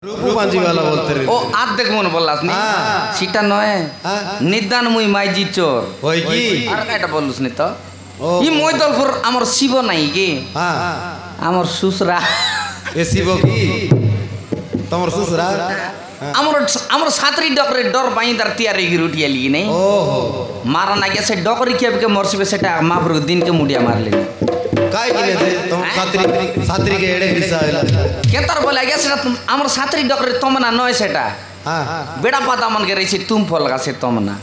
रूपू पांजी वाला बोलते रहे ओ आज देख मन बोललास नी सीटा नय निदान मुई माइजी चोर होय की আর কাটা বলুস নি তো ই মইদলপুর আমার শিব নাই কি আমার সুসরা এ শিব কি তোমার সুসরা আমার ছাত্রী ডকরে ডর পাই তার তিয়ারে কি রুটিয়া লিগি নাই ওহো মারা না গেছে ডকরি কেবকে মরছিবে সেটা মাপুর দিনকে মুডিয়া মারলে काय किने थे तुम छात्री के एड़े हिस्सा होला केतर बोला गया सेटा हमर छात्री डॉक्टर तमना नय सेटा हां बेड़ा पाता मन के रही तुम फलगा से तमना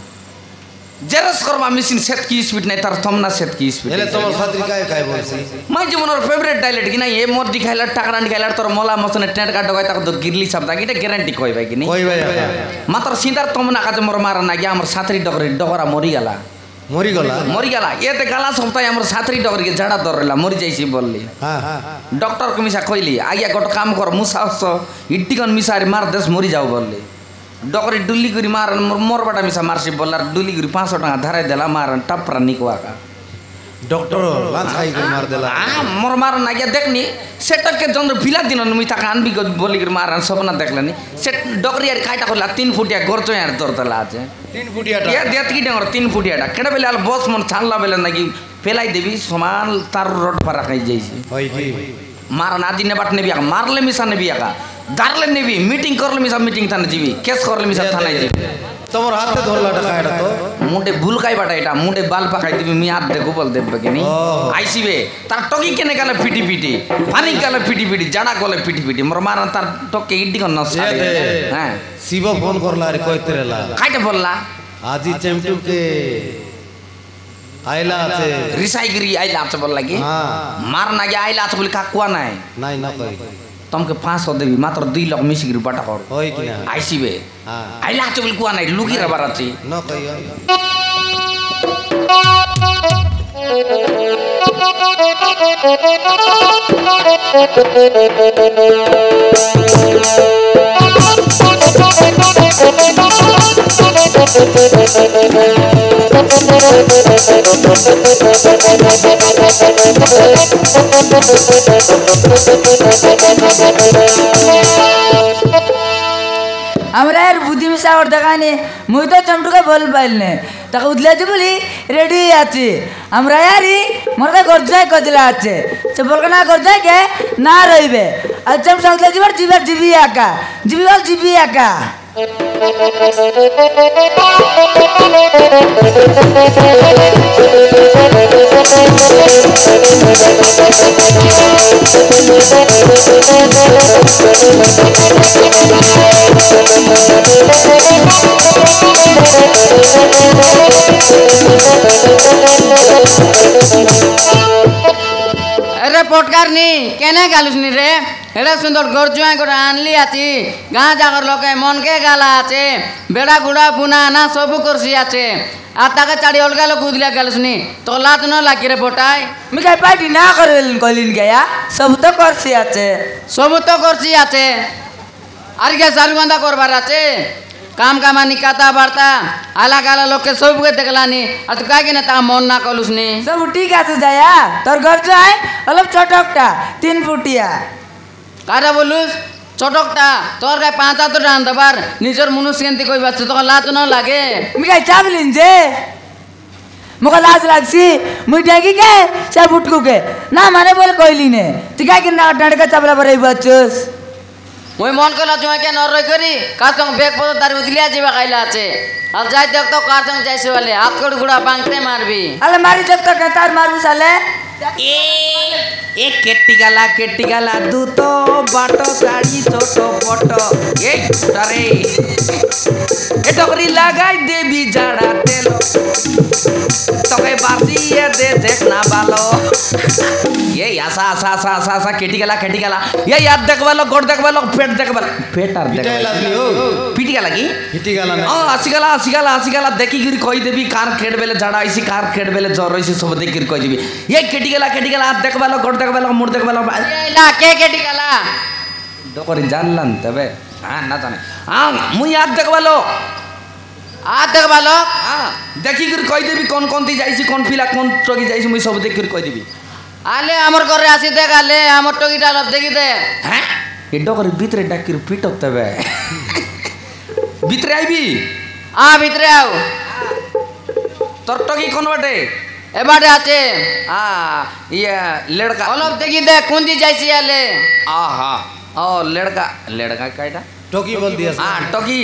जेरस करवा मशीन सेट की स्पीड नहीं तार तमना सेट की स्पीड एले तमर छात्री काय बोलसी मैं जीवनर फेवरेट डायलेक्ट कि नहीं ये मोर दिखाइला टाकरा निकाइला तोर मोला मसने टेंट का डगाय तक तो गिरली शब्द की गारंटी कोई भाई कि नहीं कोई भाई मात्र सीधा तमना का मोर मारा ना गया हमर छात्री डॉक्टर डगरा मरी गला ये ते गला सप्ताह हमर छात्री डॉक्टर के झाड़ा दरला मरि जाइसी बोलली हां डॉक्टर को मिसा कहली आगे गोट काम कर मुसास इट्टिकन मिसारी मार देश मरि जाओ बोलली डॉक्टर डुल्ली करी मार मोर बटा मिसा मारसी बोलला डुल्ली करी 500 टका धराय देला मार टपरा निकवा का डॉक्टर लांच खाई के मार देला मोर मार ना गया देखनी सेटक के जंद्र फिला दिन मिता कान भी बोली कर मार सपना देखलनी सेट डॉक्टर यार काटा करला 3 फुटिया गोरचो यार दरतला আছে 3 फुटिया या देत की डंगर 3 फुटिया केडा बेला बस मन छानला बेला नाकी फेलाई देबी समान तार रोड पर रखाई जाइसी होय की मार नादी ने बाट ने बिया मारले मिसा ने बिया का दारले ने भी मीटिंग करले मिसा मीटिंग थाने जीवी केस करले मिसा थाने जीवी तमर हाथ में धरला टकायडा तो मुंडे भूल काई बाटा एटा मुंडे बाल पकाई दिबी मी हाथ देखो बोल देब के नहीं आईसीबे तार टकी केने गाले पिटी पानी गाले पिटी जाडा गले पिटी मोर मार तार टके इड्डी कन नसा हां शिव फोन करला रे कइतरेला काइटे बोलला आजी चेमटू के आइला আছে রিসাইগ্রি আইলা আছে বল লাগি মার না গে আইলা আছে বলি কাকুয়া নাই নাই না কই तुमके 500 देबी मात्र 2 लाख मिसिगिर बाटा कर होय कि ना आईसीबे आइला আছে বলি কুয়া নাই লুকি রে বারাছি न कहियो हमरा यार बुद्धि में सावर दगाने मुई तो चमटू का बोल पाइलने तक उदले जो बोली रेडी आछे हमरा यारी मोर का गरजाय कजला आछे से बोल ना गरजाय के ना रहिबे अच्छा संगले जीवर जीवी आका जीवी आका अरे पोटकारनी केने गालुसनी रे एड़ा सुंदर गरजुआ गोटा आनली आती गाँ जाकर लोके मन के गाला आछे बेड़ा गुड़ा बुना ना सबु करसी आछे आ ताके चाड़ी अलगा लोग उदले गालुसनी तो लात न लागी रे पोटाय मिका पार्टी ना करलिन कलिन गया सब तो करसी आछे आर के चालू गंदा करबार आछे काम कामा निकाता बार्ता आला गाला लोग के सब के देखलानी आ तू काहे के ना ता मन ना कलुसनी सब ठीक আছে जाया তোর গরজায় অলপ ছোটকটা 3 ফুটিয়া कारा बोलुस छोटकटा तोर गाय 5 तो रान दबार निजर मनुष्य केंती कोई बात तो लाज न लागे मिका चावलिन जे मका लाज लागसी मुई डागी के सब उठकू के ना माने बोल कइलिने तिका के ना डडका चावला बरई बचस मुई मन कला जुआ के न रई करी कातंग बेग पतो तार उदलिया जीवा खाइला আছে अब जाय देख तो कातंग जाइसे वाले हाथ कोड़ गुड़ा बांगते मारबी अले मारी जब तक तार मारू साले ए केट्टी गाला दूतो बाटो साड़ी छोटो फोटो ए अरे ए डोरी लगाई देबी जाड़ा तेलो तोके बारदी ये दे देखना बालो ये आसा केट्टी गाला ये याद देखवालो गोड़ देखवालो पेट देखवालो पेट आर देखवालो पीटी गाला की हिटी गाला ना आसी गाला देखी गिरी कहि देबी कार खेड बेले जाड़ा आइसी कार खेड बेले जर आइसी सब देखि गिरी कहि देबी ये केट्टी गाला देखवालो गोड़ देखवालो मुड़ देखवालो ला के केटी गाला डोकरी जानलन तबे हां ना जाने हां मुई याद देखवालो हां देखी गिरी कहि देबी कोन ती जाइसी कोन फिला कोन टगी जाइसी मुई सब देखि गिरी कहि देबी आले हमर घरे आसी देख आले हमर टगीटा लब देखि दे हैं ଏ ଡକରି ଭିତରେ ଡାକିରୁ ପିଟ ତେବେ ଭିତରେ ଆଇବି आ भीतर आओ তোর টকি কোন বাটে ए बाटे आचे ये लड़का অলপ দেখি দে কুন্দি যাইছি আলে हाँ ओ लड़का लड़का काटा टोकी बोल दिया हाँ टोकी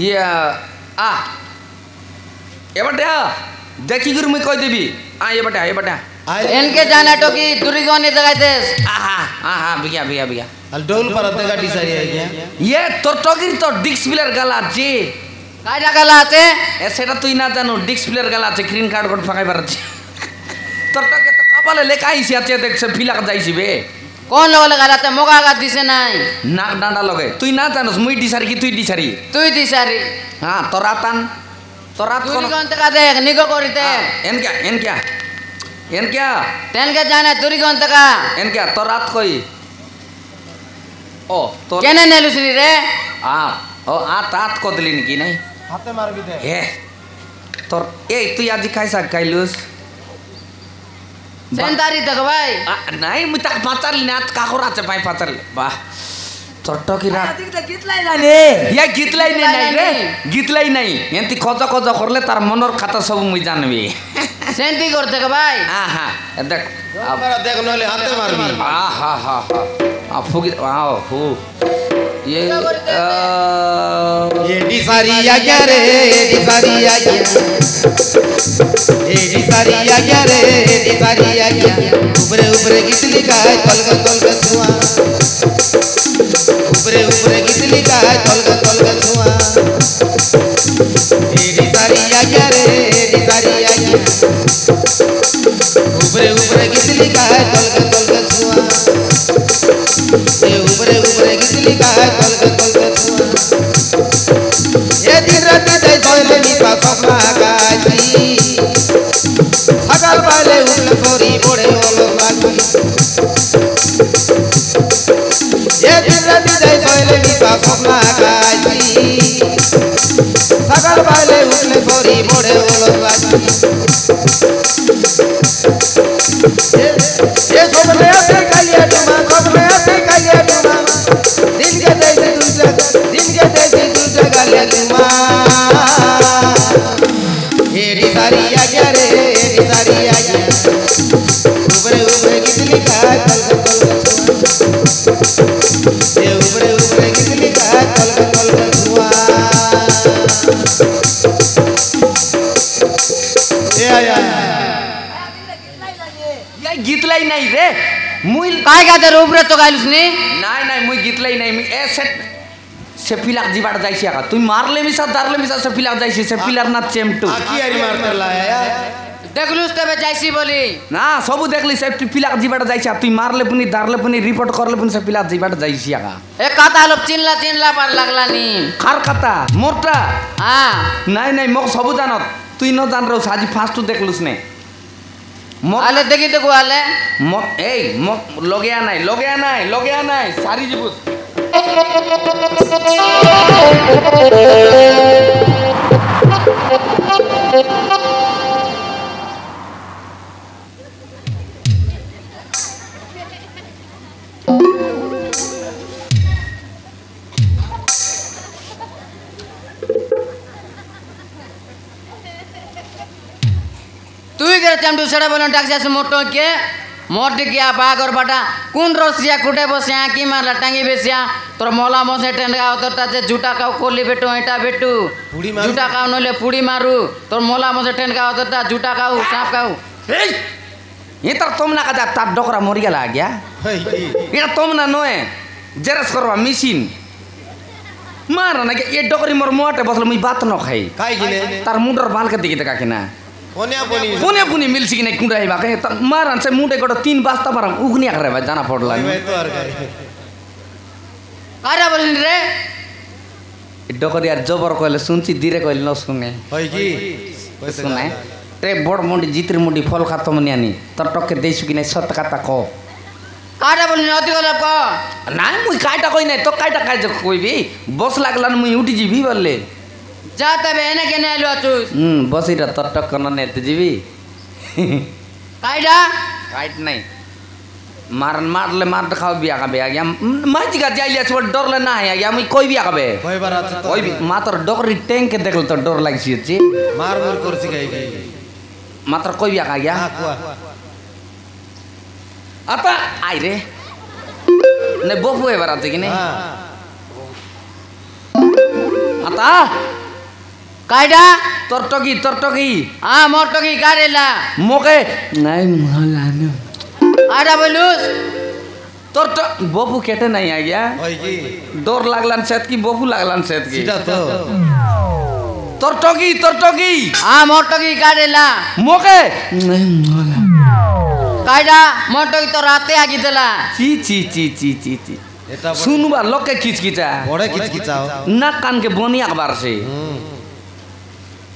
ये ये बटे देखी गुरु मैं कह देवी ये बटे इनके जाना टोकी दूरी गोनी दगाइते हाँ बिया बिया बिया डोल पर अतेगा डिसारी है क्या ये तोर टोकी तो डिस्क प्लेयर गला जी कायदा गला आचे सेटा तुई ना जानू डिस्क प्लेयर गला আছে গ্রিন কার্ড কোড ফাঁকাই পারছি তোর টকে তো কপালে লেখা আইছি আছে দেখছে ফিলাক যাইছি বে কোন লগলে গালাতে মোগা গা দিছে নাই নাক ডাঁডা লগে তুই না জানোস মুই ডিসারি কি তুই ডিসারি তুই দিছারি হ্যাঁ তোরাতান তোরাত दूरी কোন गोन तका देख निगो करिते एन क्या तेन के जाना दूरी गोन तका एन क्या তোরাত কই ओ तो केने नेलुसनी रे ओ तात কদলি নাকি নাই हाथे मार भी दे হে তোর এই তুই আজি খাইছা খাইলুস सेंतारी तक भाई নাই মুই তাক পাতারলি না কাকর আছে পাই পাতারলি বাহ তোর টকি রাত গীতলাই নানি ইয়া গীতলাই নাই রে গীতলাই নাই এন্তি খজ খজ করলে তার মনর খাতা সব মুই জানবি सेंती करते का भाई হ্যাঁ দেখ मेरा देख नले हाथे मार भी फुगी आओ हु ये डिसारी आ गया रे डिसारी आ गया डिसारी आ गया रे डिसारी आ गया ऊपरे ऊपरे गितली का है तलग छुआ ऊपरे ऊपरे गितली का है तलग छुआ डिसारी आ गया रे डिसारी आ गया ऊपरे ऊपरे गितली का है तलग छुआ ऊपरे ऊपरे गितली का है तलग छुआ ये दिन रात जाय सोले निपा सपना गाजी सकाल वाले उठले सोरी बोड़े ओलो बाजी ये दिन रात जाय सोले निपा सपना गाजी सकाल वाले उठले सोरी बोड़े ओलो बाजी ये सपने आते कालिया डुमा सपने आते कालिया डुमा दिन के जैसे दूसरा गालिया डुमा ये डिसारी आ गया रे डिसारी आ गया ऊपरे ऊपरे गितली का तलग ये ऊपरे ऊपरे गितली का तलग छुआ ये आया ये गीतलाई नाही रे मुई काय का तर ऊपरे तो गालुसनी नाही मुई गीतलाई नाही मी ए से फिलाक जीवाड जायची का तुई मारले मिसा दारले मिसा से फिलाक जायची से फिलार ना चेमटू आखी यारी मारतर लाया देखलुस तबे जाइसी बोली ना सबु देखली से फिलाक जीवाड जायची तुई मारले पुनी दारले पुनी रिपोर्ट करले पुनी से फिलाक जीवाड जायची का एक काता लोग चिनला पार लागला नी खार खाता मोरटा हां नाही मग सबु जानत तुई न जान रहो साजी फास्ट देखलुस ने आले देखी देखो आले मग ए मग लगेया नाही सारी जीबुस तू ही करे चमटू सड़ा बोलन टाक्सिया से मोटो के मोट किया बाग और बाटा कौन रोसिया कुटे बसिया की मारला टांगी बेसिया तोर मोला मोसे टेंडगा उतरता जे झूठा काउ कोली बेटो एटा बेटू झूठा काउ नले पुड़ी मारू तोर मोला मोसे टेंडगा उतरता झूठा काउ सांप काउ ये तर तुम ना का तार डोकरा मर गेला गया ये तुम ना नोए जेरस करवा मेशिन मार ना ये डोकरी मोर मोटे बसलो मुई बात न खाई काय गिले तार मुंडर बाल के दिखे का किना कोन्या पुनी मिलसी कि नहीं कुंडाई बाके मारन से मुंडे गडो 3 बास्ता मारम उगनिया करे भाई जाना पड़ला अरे बोलिन रे डोकरी यार जबर कहले सुनची धीरे कहले न सुने होय की सुने रे बड़ मुंडी जितिर मुंडी फल खातो मनियानी तर टके देसु कि नहीं सत काता को काटा बोलिन अति गलप को নাই মুই কাইটা কই নাই তো কাইটা কাইজে কইবি বস লাগলান মুই উঠি যাবি বললে जा तबे एने केने आलु अचुस বসিটা তটক কোন নেতে যাবি काइडा কাইট নাই मारले मार खाओ बिया का बेया गया माइती का जाइले छ डरले ना है गया मैं कोई बिया का बे কই বার আছে তো कोई भी मात्र डोकरी टैंक के देखल तो डर लागছি ছি মার মুর করছি গাই গাই मात्र कोई बिया का गया হ্যাঁ কুয়া आता आई रे ने बफु है बराते कि नहीं হ্যাঁ आता कायडा तरटकी हाँ मोर टकी कारेला मोके नहीं मोलानो आडा बोलूस तरट बफु केटे नहीं आ गया ওই কি डर लागलन सेत की बफु लागलन सेत की সেটা তো तरटकी हाँ मोर टकी कारेला मोके नहीं मोलानो कायडा मोर टकी तो राते आगी देला ची এটা सुनबा लोग के खिचखिचा বড় কিচকিচাও ना कान के बोनी अखबार से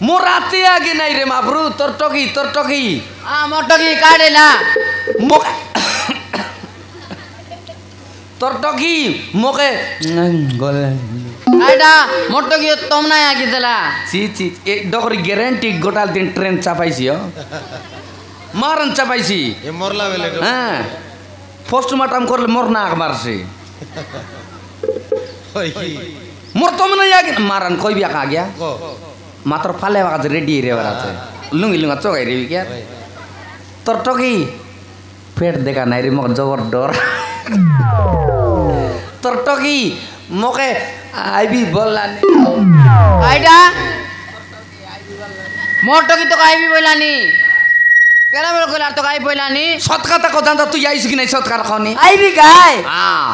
मोराते आगे नहीं रे माबरू तरटकी हाँ मोर टकी कारेला मोके तरटकी मोके गले कायडा मोर टकी तुम ना आगी देला ची ए डोकरी ग्यारंटी गोटाल दिन ट्रेन चापाइसी हो मारन चापाइसी এ মরলা বেলে हाँ पोस्टमार्टम कर ले मोर ना अखबार से ওই কি मोर तो नहीं आगे मारन कोई भी आ गया কো मात्र फाले वाका रेडी रे वाला थे लुंगा चोगाई रे क्या तरटकी पेट देखा नहीं रे मग जबर डर तरटकी मोके आई भी बोलला कायडा मोर टकी तो काई भी बोलानी केला बोल कोला तो काई बोलानी सतका को जानता तू आइस कि नहीं सतका खानी आई भी गाय हां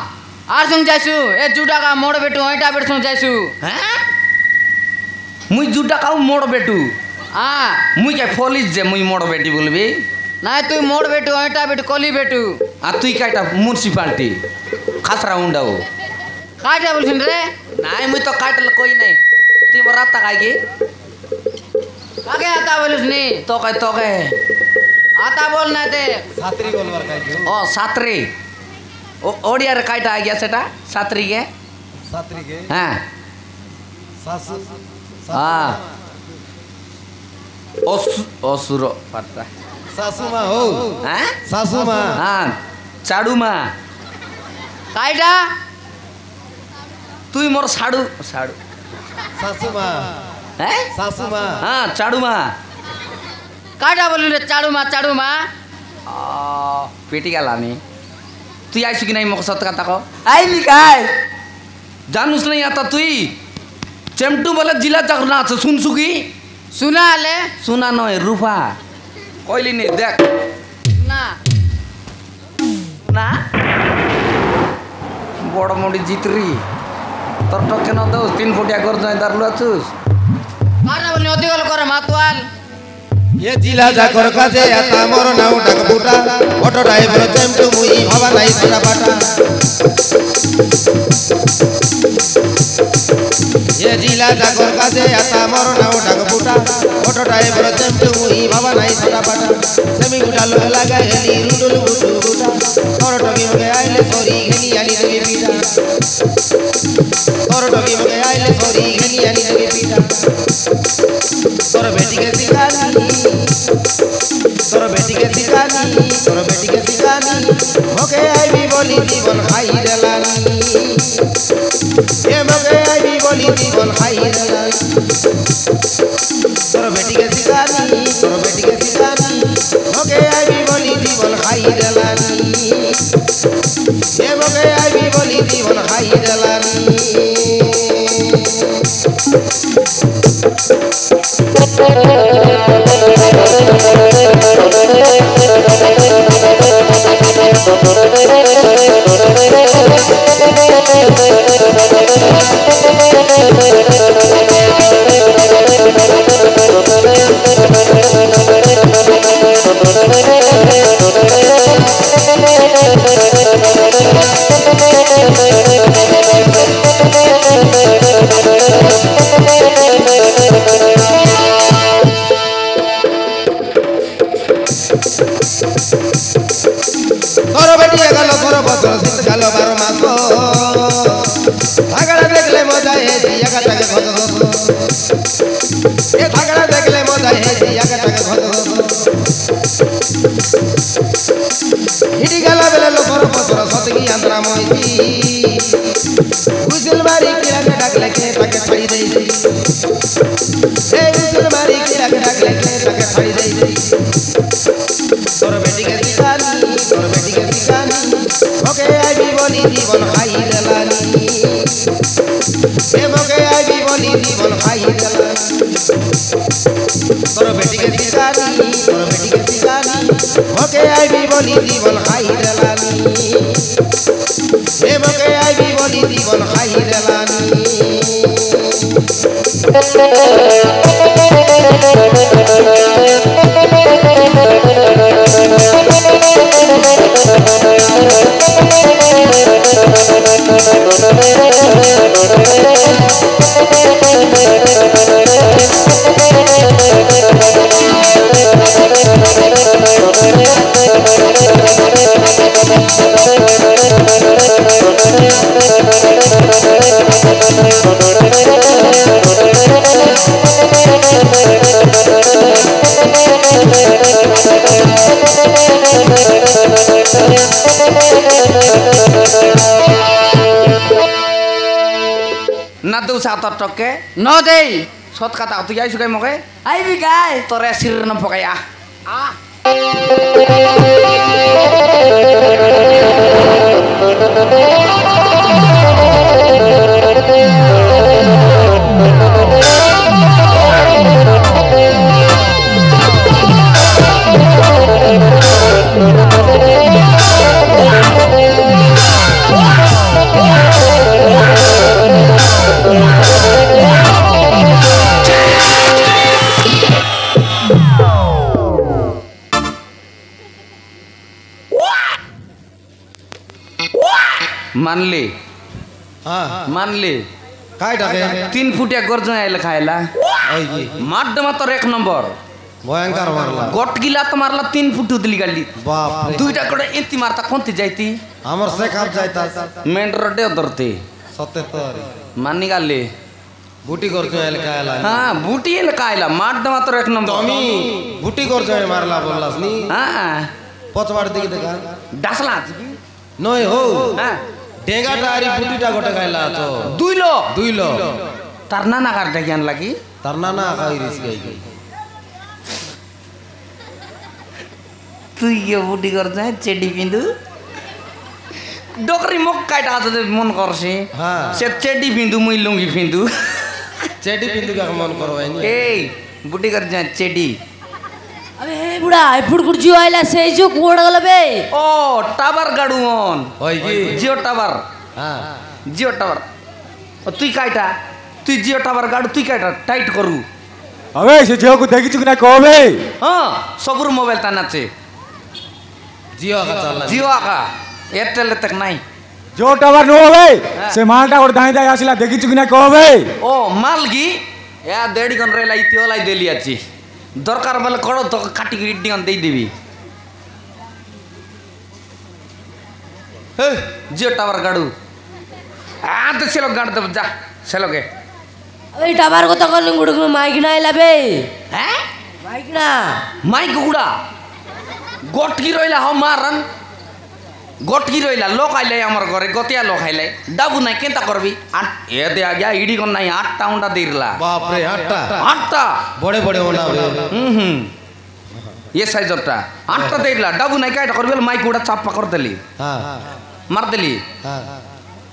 आर संग जाइसु ए जुडा का मोड़ बेटू ओटा बेट संग जाइसु हैं मुई जुटा काऊ मोड़ बेटू हाँ मुई क्या फोलिस जे मुई मोड़ बेटी बोलबी ना तू मोड़ बेटू ओटा बेटू कोली बेटू आ तुई काटा म्युनिसिपालिटी खासरा उंडाऊ काटा बोलछिन रे नहीं मुई तो काटल कोई नहीं तुई मराता कागी आगे आता बोलुस नी तो के आता बोल ना ते ছাত্রী বলবার কাই কি ओ सात्री ओडिया रे काटा आ गया सेटा सात्री के ছাত্রী কে हां শাশু हां ओसुरो पत्ता শাশু মা হো हैं শাশু মা हां चाडू मा कायडा तुई मोर साडू শাশু মা हैं শাশু মা हां चाडू मा कायडा बोलु रे चाडू मा पेटी का लानी तू आइसु कि नहीं मोक सत का को आई भी गाय जानूस नहीं आता तुई चेमटू बोले जिला जगना छ सुनसुकी सुना ले सुना नय रूफा कोइली नहीं देख ना ना बड़ मोडी जितरी तर टके न दो 3 फुटिया कर जाय दारलु छुस कायडा बोलनि अति गल कर मातवाल ये जिला जाकर काजे आता मोर नाउ डाक बुटा ऑटो ड्राइवर चेमटू मुई भावा नाही सटा बाटा ये जिला जाकर काजे आता मोर नाउ डाक बुटा ऑटो ड्राइवर चेमटू मुई भावा नाही सटा बाटा सेमी गुडा लो लगा हेली रुडुल बुटू बुटा और टगी मगे आइले सोरी घेनी आली देवी पीटा और टगी मगे आइले सोरी घेनी आली देवी पीटा तोर बेटी के सिखानी तोर बेटी के सिखानी ओके आई भी बोली जीवन खाई देलानी ये मगे आई भी बोली जीवन खाई देलानी तोर बेटी के सिखानी ओके आई भी बोली जीवन खाई देलानी ये मगे आई भी बोली जीवन खाई देलानी तोर बेटी गल तोर बचर सित गल 12 मास थागड़ा देखले मजा हे जिया का तक घत ए थागड़ा देखले मजा हे जिया का तक घत हिडी गला बेले लोक কাম হইছি হুইসেল মারি কিরাকে ডাকলে কে তাকে ছাড়ি দেইছি এই হুইসেল মারি কিরাকে ডাকলে কে তাকে ছাড়ি দেইছি তোর বেটিকে শিখানি ওকে আইবি বলি জীবন খাই দেলানি মোকে আইবি বলি জীবন খাই দেলানি তোর বেটিকে শিখানি মোকে আইবি বলি জীবন খাই দেলানি মোকে আইবি বলি জীবন খাই দেলানি না দেউ সাতর টকে ন দেই সৎ কথা তুই আইসু কাই মকে আইবি গাই তোরে সির ন পকাই আ मानली हाँ मानली काय डाके 3 फुटिया गर्जन आइले खाइला माड मात्र 1 नंबर भयंकर मारला गोट गिला तो मारला 3 फुट उदली गाली बाप रे दुईटा कोडे एती मारता कोनती जाईती हमर से खाप जायता मेन रोडे उधरती 77 मानी गाली बूटी गर्जन आइले कायला हां बूटी एले खाइला माड मात्र 1 नंबर तमी बूटी गर्जन मारला बोललास नी हां पचवाड़ दिके देखा डासला नय हो हां डेगा टारी बूटीटा गोटे खाइला तो दुइलो तार नाना काटे ज्ञान लागी तार नाना खाइरिस गई তুই ये बुटी कर जाए चेडी पिंदु डोकरी मुख काटा तो मन करसी हां से चेडी पिंदु मुई लुंगी पिंदु चेडी पिंदु का मन करवाई नी ए बुटी कर जाए चेडी अबे हे बुढ़ा एपुड़ कुर्जी आइला से जो कोड गल बे ओ टावर गाडुन होय की जियो टावर हां जियो टावर ओ तुई काटा तुई जियो टावर गाडु तुई काटा टाइट करू अबे से जियो को देखि चुकना कहबे हां सबुर मोबाइल तानाचे जियो का चलला जियो का एयरटेल तक नहीं जो टावर नो होबे से मालटा और दाई दाई आसिला देखि चुकना कहबे ओ मालगी या देडी गन रेला इतिओलाई देली आछि दरकार बेले कड़ो तो काटी इड्डी गन दे देबी हे जियो टावर गाडू आ तो सेलो गाड दब जा सेलो के अबे टावर को तो कर गुड़ माइक ना आइला बे हैं माइक ना माइक गुडा गोटकी रहिला हम मारन गोटकी रहिला लोक आइले हमर घरे गतिया लोक आइले डाबू নাই केंता करबी आठ ए दे आ गया इडी कोन নাই आठटा उंडा देरला बाप रे आठटा बड़े बड़े होना बे ये साइजटा आठटा देरला डाबू নাই काटा करबेल माइक गुडा चापा कर देली हां मार देली हां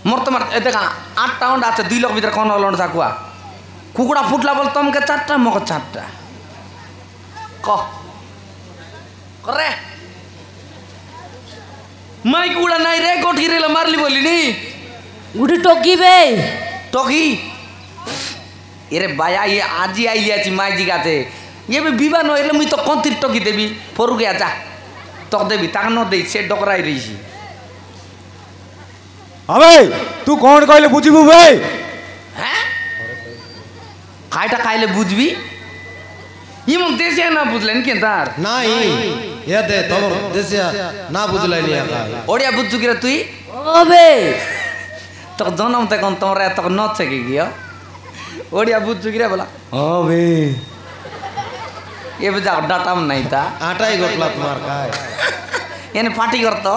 मोर तो मार ए देखा आठटा उंडा আছে 2 लोक भीतर कोन लंड जाकुआ कुकुड़ा फुटला बोल तुम के चारटा मक चारटा क करे माइक उड़ा नहीं रे गोठी रे मारली बोली नी गुड़ी टोकी बे टोकी अरे बाया ये आज ही आई लिया माई जी गाते ये भी विवाह न होले मुई तो कोन तिर टोकी देबी फरु गया जा तो देबी ताक न दे से डकराई रही छी अबे तू कोन कहले बुझिबू बे हैं काइटा काइले बुझबी ये मन देसिया ना बुझलेन के तार नहीं ये दे तमर देसिया ना बुझलाई नहीं आका ओडिया बुझ चुकी रे तुई अबे तो जनम ते कोन तोरे तो न छके गियो ओडिया बुझ चुकी रे बोला अबे ये बजा डाटा में नहीं था आटा ही गोटला तुम्हार काय यानी पार्टी करतो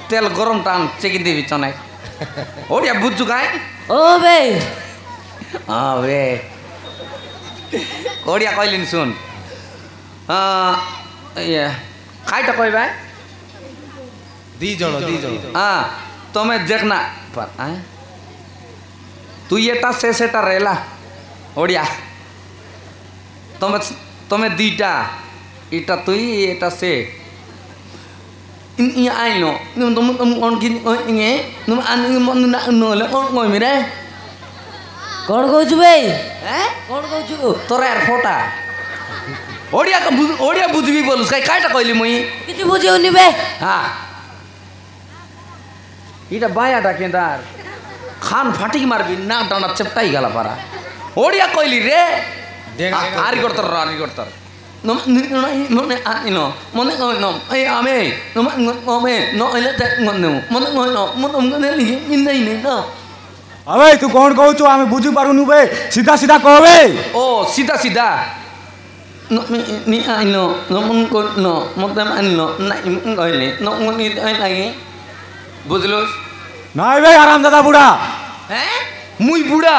তেল গরম টান চেকি দিবি চনাই ওড়িয়া বুঝছু কাই ও বে বে ওড়িয়া কইলিন শুন ইয়ে খাইটা কই ভাই ଦି ଜଣ হ্যাঁ তুমি দেখ না তুই এটা সে সেটা রেলা ওড়িয়া তুমি তুমি দুইটা এটা তুই এটা সে আইনো তুমি ইয়ে তুমি নহলে কই মিরে কোন কইছু বে হ্যাঁ কোন কইছু তোর আর ফোটা ওড়িয়া বুঝবি বলুস কাইটা কইলি মুই কিছু বুঝিও নি বে হ্যাঁ এটা বায়াটা কেদার খান ফাটিক মারবি না ডানা চেপটাই গেল পারা ওড়িয়া কইলি রে আরি করতার আরি করতার মনে আইনো মনে কইন এই আমি মনে নইলে মনে মনে কইন মনে লিখি ইন্দাই নেই না আবে তুই কোন কହୁଛୁ আমি বুঝি পারুনু বে সিধা সিধা কবে ও সিধা সিধা নি আইনো মন কইন মতে আইনো নাই কইলে নি আই বুঝলো নাই বে আরাম দাদা বুড়া হ্যাঁ মুই বুড়া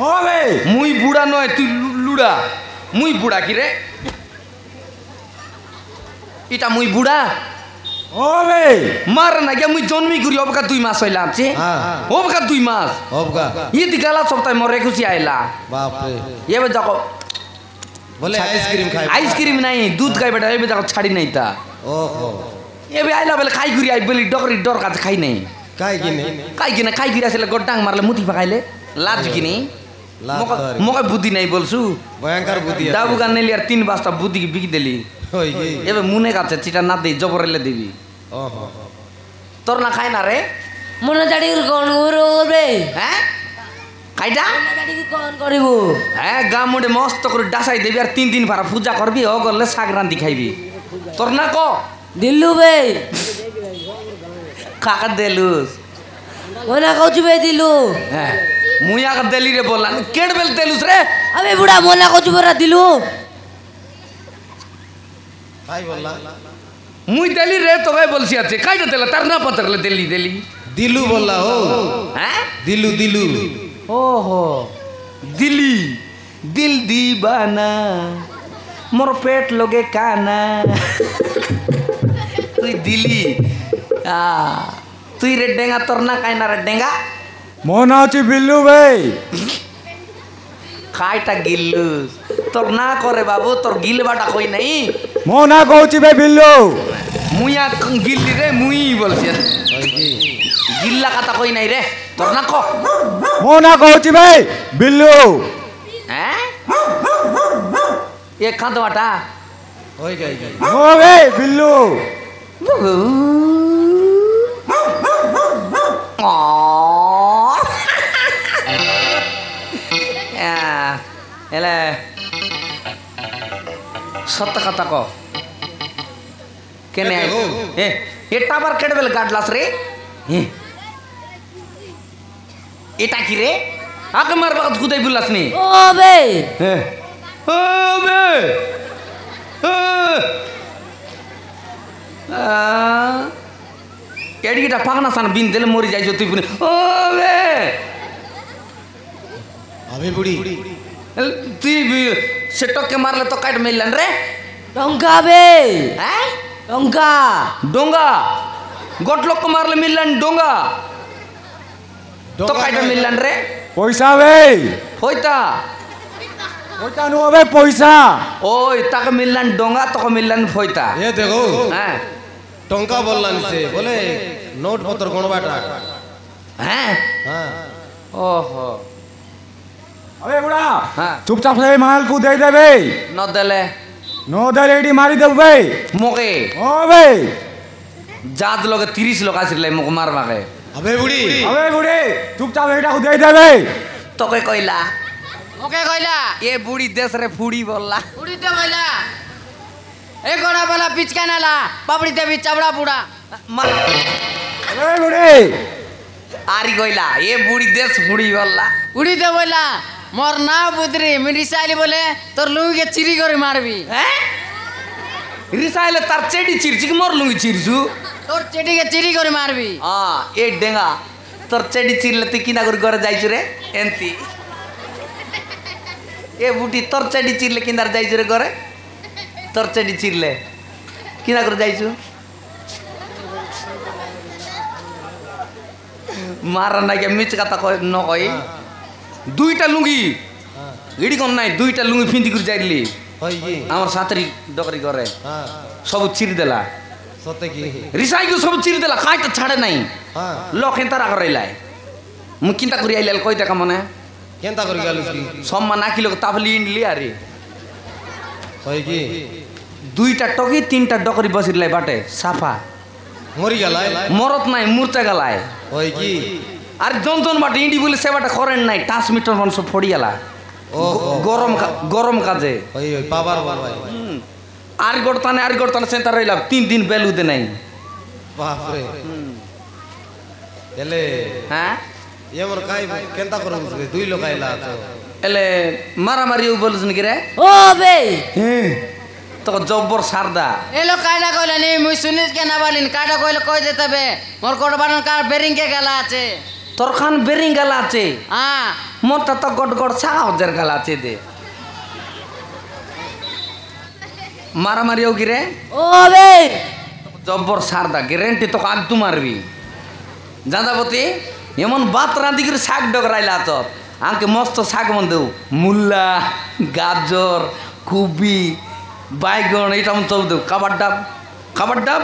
ও বে মুই বুড়া নয় তুই লুড়া মুই বুড়া কি রে এটা মুই বুড়া ও বে মার না গিয়া মুই জন্মি করি অবকা 2 মাস হইলাম ছে অবকা 2 মাস অবকা ঈদ গেলা সপ্তাহে মরে খুশি আইলা বাপ রে এবে দেখো বলে আইসক্রিম খাই আইসক্রিম নাই দুধ খাই বেটা এবে দেখো ছাড়ি নাই তা ওহো এবে আইলা বলে খাই ঘুরি আই বলি ডকরি ডর কাছে খাই নাই কাই কিনে খাই ঘুরি আসলে গড্ডাং মারলে মুতি পাকাইলে লাজ কিনি মকে বুদ্ধি নাই বলছু ভয়ঙ্কর বুদ্ধি ডাবু গান নেলি আর 3 বস্তা বুদ্ধি বিকি দেলি হই গে এবে মুনে কাছে চিটা না দেই জবরেলে দিবি ওহো তোর না খাই না রে মনে দাড়ি কোন করবে হ্যাঁ খাইটা মনে দাড়ি কোন করিব হ্যাঁ গা মুড়ে মস্ত করে ডাসাই দেবি আর 3 দিন পারা পূজা করবি ও গলে শাক রান্দি খাইবি তোর না ক দিল্লু বে কাকা দেলুস মনে কইছু বে দিলু হ্যাঁ মুই আগে দেলি রে বললাম কেড বেল দেলুস রে আবে বুড়া মনে কইছু বড়া দিলু কাই বললা মুই দেলি রে তোকে বলছি আছে কাইটা দেলা তার না পতরলে দেলি দেলি দিলু বললা হো হ্যাঁ দিলু দিলু ओहो दिली दिल दीवाना मोर पेट लोगे काना तुई दिली तुई रे डेंगा तोर ना काई ना रे डेंगा ମୋ ନାଁ ଅଛି ବିଲ୍ଲୁ ବେ खाइटा गिल्लू तोर ना करे बाबू तोर गिल बाटा कोई नहीं ମୋ ନାଁ କହୁଛି ବେ ବିଲ୍ଲୁ मुया गिल्ली रे मुई बोलছি गिल्ला काता कोई नहीं रे तोर ना को ମୋ ନାଁ କହୁଛି ବେ ବିଲ୍ଲୁ हैं ये खाद बाटा হই গাই গাই ମୋ ବେ ବିଲ୍ଲୁ এলে সত্য কথা ক কেনে এ এটা আবার কেটে বেল গাডলাস রে এটা কি রে আগে মার বাদ খুদাই বুলাস নি ও বে ও বে এডিটা পাগনা সান বিন দিলে মরি যাইছো তুই পুনি ও বে আবে বুড়ি তুই সেটকে মারলে তো কাট মিললেন রে টঙ্কা বে হ্যাঁ টঙ্কা ডোঙ্গা গোট লোক মারলে মিললেন ডোঙ্গা তো কাট মিললেন রে পয়সা বে হইতা পয়সা নুহ বে পয়সা ওই তাকে মিললেন ডোঙ্গা তোকে মিললেন ফইতা এ দেখো হ্যাঁ টঙ্কা বললান সে বলে নোট পত্র গণবাটা হ্যাঁ হ্যাঁ ওহো আবে বুড়া হ্যাঁ চুপচাপ সেই মালকু দেই দেবে ন দেলে নো দেলে এটি মারি দেব বে মোকে ও বে জাত লগে 30 লোক আসলে মোক মারবাকে আবে বুড়ি আবে বুড়ি চুপচাপ এইটা দেই দেবে তোকে কইলা ওকে কইলা এ বুড়ি দেশ রে ফুড়ি বললা উড়িতে কইলা এ গোড়া বলা পিচকা নালা পাপড়ি দেবি চাবড়া বুড়া মার আবে বুড়ি আরি কইলা এ বুড়ি দেশ ফুড়ি বললা উড়িতে বইলা মোর না বুদরি মিরিসাইলি বলে তোর লুঙ্গিকে চিরি করে মারবি হ্যাঁ রিসাইলে তার চেডি চিরছি কি মর লুঙ্গি চিরছু তোর চেটিকে চিরি করে মারবি এ ডেঙ্গা তোর চেডি চিরলে তুই কিনা করে ঘরে যাইছু রে এনতি এ বুটি তোর চেডি চিরলে কিনার যাইছু রে ঘরে তোর চেডি চিরলে কিনা করে যাইছু মারা নাকি মিছ কথা কয় ন কই দুইটা লুঙ্গি এডি কোন নাই দুইটা লুঙ্গি ফিন্দি করে যাইলি হয় কি আমার সাথে ডকরি করে হ্যাঁ সব চিরি দেলা সত্যি কি রিসাইকেল সব চিরি দেলা খাইতে ছাড়ে নাই হ্যাঁ লক্ষণ তারা করাইলাই মু চিন্তা করি আইলাল কই টাকা মনে কেনতা করে গেল কি সম্মান নাকিল তাফলি ইন্ডলি আরে হয় কি দুইটা টকি তিনটা ডকরি বসিলাই বাটে সাফা মরি গেল মরত নাই মূর্চা গেলায় হয় কি আর জন বাটে ইন্ডি বলে সেবাটা করেন নাই ট্রান্সমিটার মানুষ ফড়িয়ালা ও গরম কাজে হয় ওই পাবার ভাই আর গড়তানে সেন্টার রইলাম 3 দিন বেলু দে নাই বাপ রে এলে হ্যাঁ এমর কাই কেনতা করে বুঝবে দুই লোক আইলা তো এলে মারামারি বলছ নাকি রে ও বে তো জব্বর সারদা এলো কায়দা কইলে নি মুই শুনিস কে না বলিন কায়দা কইলে কই দিতে হবে মোর কোট বানান কার বেরিং কে গেলা আছে তোর খান বেরিং গালা আছে হ্যাঁ মোরটা তো গট গট ছাগা হজার গালা আছে দে মারামারি হোক রে ও বে জব্বর সারদা গ্যারেন্টি তো আগ তু মারবি যাদাবতী এমন বাত রাঁধি করে শাক ডগরাইলা তো আঙ্কে মস্ত শাক মন দেউ মূল্লা গাজর কুবি বাইগন এটা মন চৌ দেউ কাবার ডাব